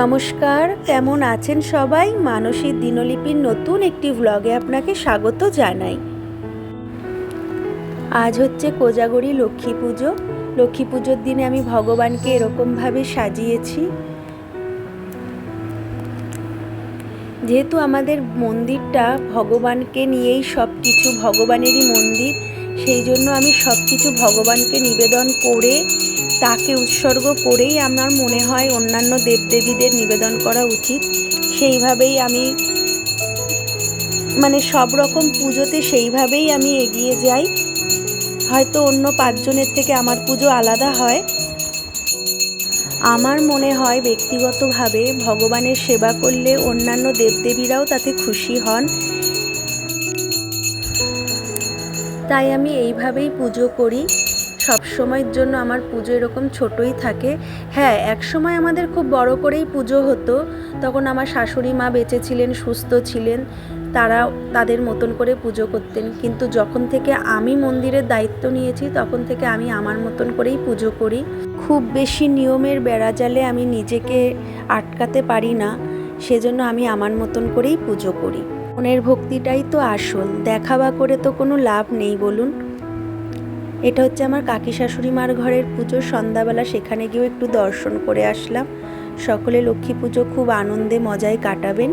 নমস্কার, কেমন আছেন সবাই? মানসীর দিনলিপির নতুন একটি ভ্লগে আপনাকে স্বাগত জানাই। আজ হচ্ছে কোজাগরী লক্ষ্মী পুজো। লক্ষ্মী পুজোর দিনে আমি ভগবানকে এরকমভাবে সাজিয়েছি। যেহেতু আমাদের মন্দিরটা ভগবানকে নিয়েই সব কিছু, ভগবানেরই মন্দির, সেই জন্য আমি সব কিছু ভগবানকে নিবেদন করে, তাকে উৎসর্গ করেই আমার মনে হয় অন্যান্য দেবদেবীদের নিবেদন করা উচিত। সেইভাবেই আমি সব রকম পুজোতে সেইভাবেই আমি এগিয়ে যাই। হয়তো অন্য 5 জনের থেকে আমার পুজো আলাদা হয়। আমার মনে হয় ব্যক্তিগতভাবে ভগবানের সেবা করলে অন্যান্য দেবদেবীরাও তাতে খুশি হন। তাই আমি এইভাবেই পুজো করি। সব সময়ের জন্য আমার পুজো এরকম ছোটই থাকে। হ্যাঁ, এক সময় আমাদের খুব বড় করেই পুজো হতো। তখন আমার শাশুড়ি মা বেঁচে ছিলেন, সুস্থ ছিলেন, তারা তাদের মতন করে পুজো করতেন। কিন্তু যখন থেকে আমি মন্দিরের দায়িত্ব নিয়েছি তখন থেকে আমি আমার মতন করেই পুজো করি। খুব বেশি নিয়মের বেড়াজালে আমি নিজেকে আটকাতে পারি না, সেজন্য আমি আমার মতন করেই পুজো করি। মনের ভক্তিটাই তো আসল, দেখাবা করে তো কোনো লাভ নেই বলুন। এটা হচ্ছে আমার কাকি শাশুড়ি মার ঘরের পুজো। সন্ধ্যাবেলা সেখানে গিয়েও একটু দর্শন করে আসলাম। সকলে লক্ষ্মী পুজো খুব আনন্দে মজায় কাটাবেন।